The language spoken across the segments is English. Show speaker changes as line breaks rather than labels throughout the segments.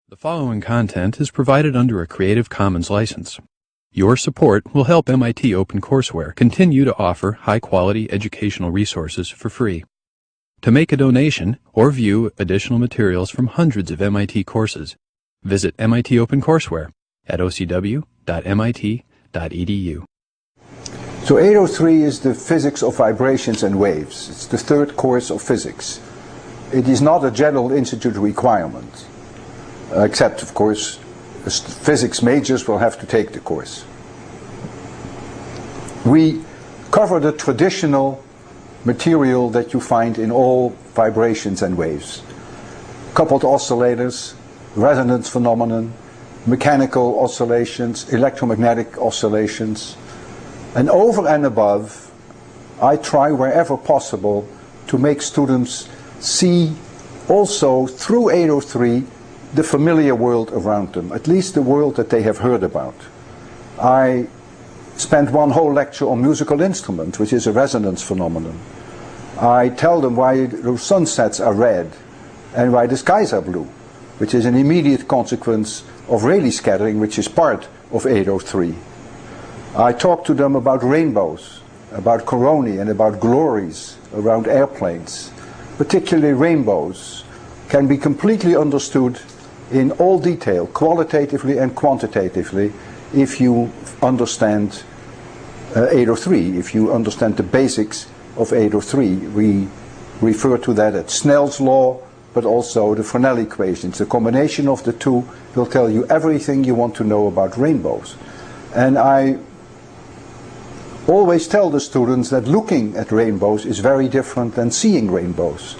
The following content is provided under a Creative Commons license. Your support will help MIT OpenCourseware continue to offer high-quality educational resources for free. To make a donation or view additional materials from hundreds of MIT courses, visit MIT OpenCourseware at ocw.mit.edu.
So 803 is the physics of vibrations and waves. It's the third course of physics. It is not a general institute requirement, except, of course, physics majors will have to take the course. We cover the traditional material that you find in all vibrations and waves. Coupled oscillators, resonance phenomenon, mechanical oscillations, electromagnetic oscillations. And over and above, I try wherever possible to make students see also through 803 the familiar world around them, at least the world that they have heard about. I spent one whole lecture on musical instruments, which is a resonance phenomenon. I tell them why the sunsets are red and why the skies are blue, which is an immediate consequence of Rayleigh scattering, which is part of 803. I talk to them about rainbows, about coronae and about glories around airplanes. Particularly rainbows can be completely understood in all detail, qualitatively and quantitatively, if you understand 803, if you understand the basics of 803. We refer to that as Snell's law, but also the Fresnel equations. The combination of the two will tell you everything you want to know about rainbows. And I always tell the students that looking at rainbows is very different than seeing rainbows.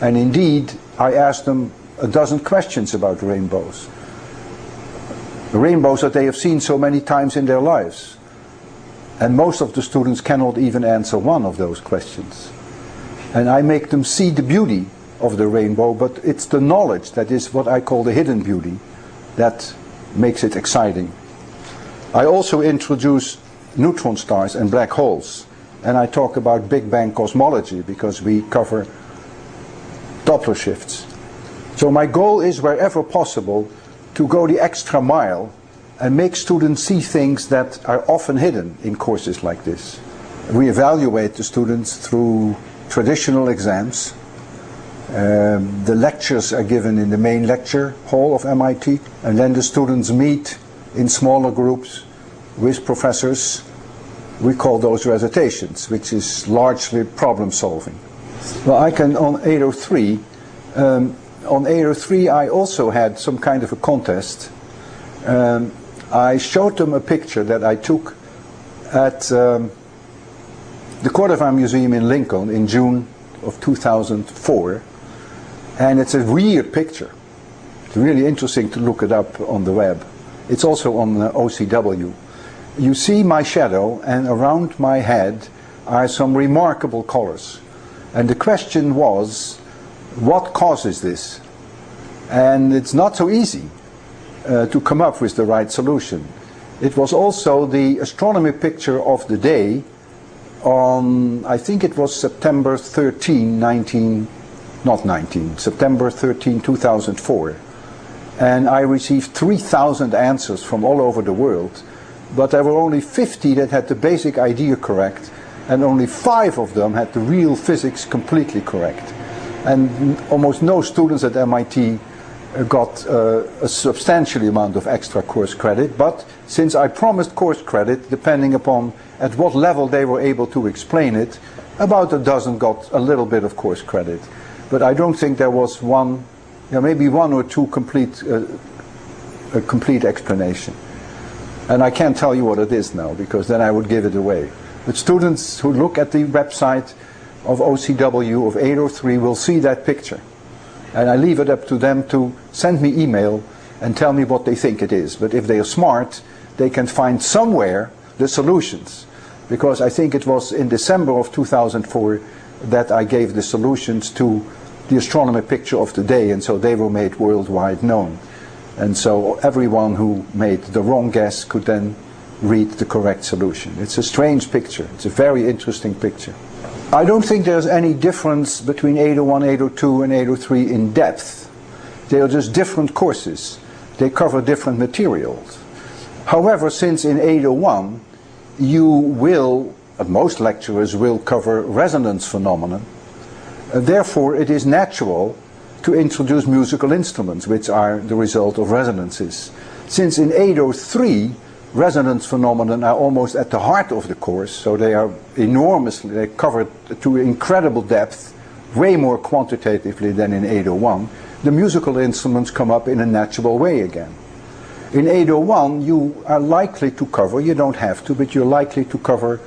And indeed, I ask them a dozen questions about rainbows. Rainbows that they have seen so many times in their lives. And most of the students cannot even answer one of those questions. And I make them see the beauty of the rainbow, but it's the knowledge that is what I call the hidden beauty that makes it exciting. I also introduce neutron stars and black holes, and I talk about Big Bang cosmology because we cover Doppler shifts. So my goal is, wherever possible, to go the extra mile and make students see things that are often hidden in courses like this. We evaluate the students through traditional exams. The lectures are given in the main lecture hall of MIT, and then the students meet in smaller groups with professors. We call those recitations, which is largely problem solving. Well, I can, on 803, I also had some kind of a contest. I showed them a picture that I took at the Cordova Museum in Lincoln in June of 2004. And it's a weird picture. It's really interesting to look it up on the web. It's also on OCW. You see my shadow, and around my head are some remarkable colors. And the question was, what causes this? And it's not so easy to come up with the right solution. It was also the astronomy picture of the day on, I think it was September 13, September 13, 2004. And I received 3,000 answers from all over the world, but there were only 50 that had the basic idea correct, and only 5 of them had the real physics completely correct. And almost no students at MIT got a substantial amount of extra course credit, but since I promised course credit, depending upon at what level they were able to explain it, about a dozen got a little bit of course credit. But I don't think there was one, maybe one or two complete explanation. And I can't tell you what it is now, because then I would give it away. But students who look at the website of OCW of 803 will see that picture. And I leave it up to them to send me email and tell me what they think it is. But if they are smart, they can find somewhere the solutions. Because I think it was in December of 2004 that I gave the solutions to the astronomy picture of the day, and so they were made worldwide known. And so everyone who made the wrong guess could then read the correct solution. It's a strange picture. It's a very interesting picture. I don't think there's any difference between 801, 802 and 803 in depth. They are just different courses. They cover different materials. However, since in 801 you will, most lecturers will cover resonance phenomena, therefore it is natural to introduce musical instruments, which are the result of resonances. Since in 803 resonance phenomena are almost at the heart of the course, so they are enormously, they cover to incredible depth, way more quantitatively than in 801, the musical instruments come up in a natural way again. In 801 you are likely to cover, you don't have to, but you're likely to cover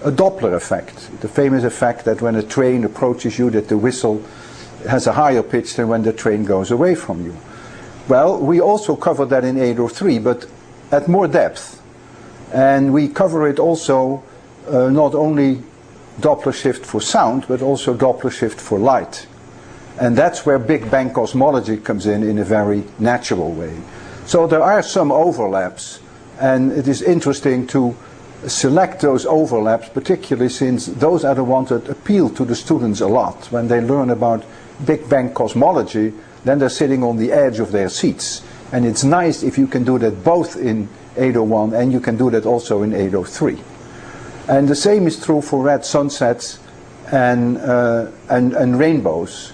a Doppler effect, the famous effect that when a train approaches you that the whistle has a higher pitch than when the train goes away from you. Well, we also covered that in 803, but at more depth. And we cover it also not only Doppler shift for sound, but also Doppler shift for light. And that's where Big Bang cosmology comes in a very natural way. So there are some overlaps, and it is interesting to select those overlaps, particularly since those are the ones that appeal to the students a lot. When they learn about Big Bang cosmology, then they're sitting on the edge of their seats. And it's nice if you can do that both in 801 and you can do that also in 803. And the same is true for red sunsets and rainbows.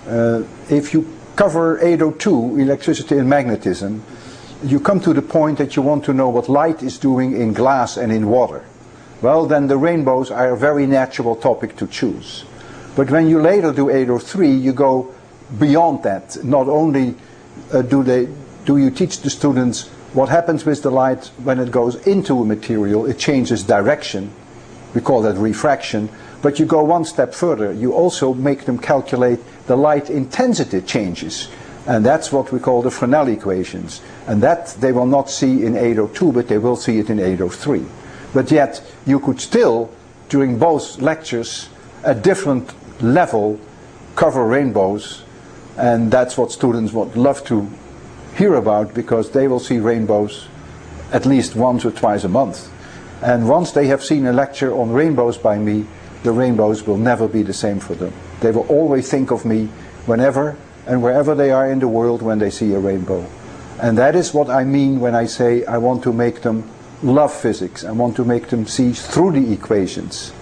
If you cover 802, electricity and magnetism, you come to the point that you want to know what light is doing in glass and in water. Well, then the rainbows are a very natural topic to choose. But when you later do 803, you go beyond that. Not only do you teach the students what happens with the light when it goes into a material, it changes direction. We call that refraction. But you go one step further. You also make them calculate the light intensity changes. And that's what we call the Fresnel equations. And that they will not see in 802, but they will see it in 803. But yet, you could still, during both lectures, at different level, cover rainbows. And that's what students would love to hear about, because they will see rainbows at least once or twice a month. And once they have seen a lecture on rainbows by me, the rainbows will never be the same for them. They will always think of me whenever and wherever they are in the world when they see a rainbow. And that is what I mean when I say I want to make them love physics. I want to make them see through the equations.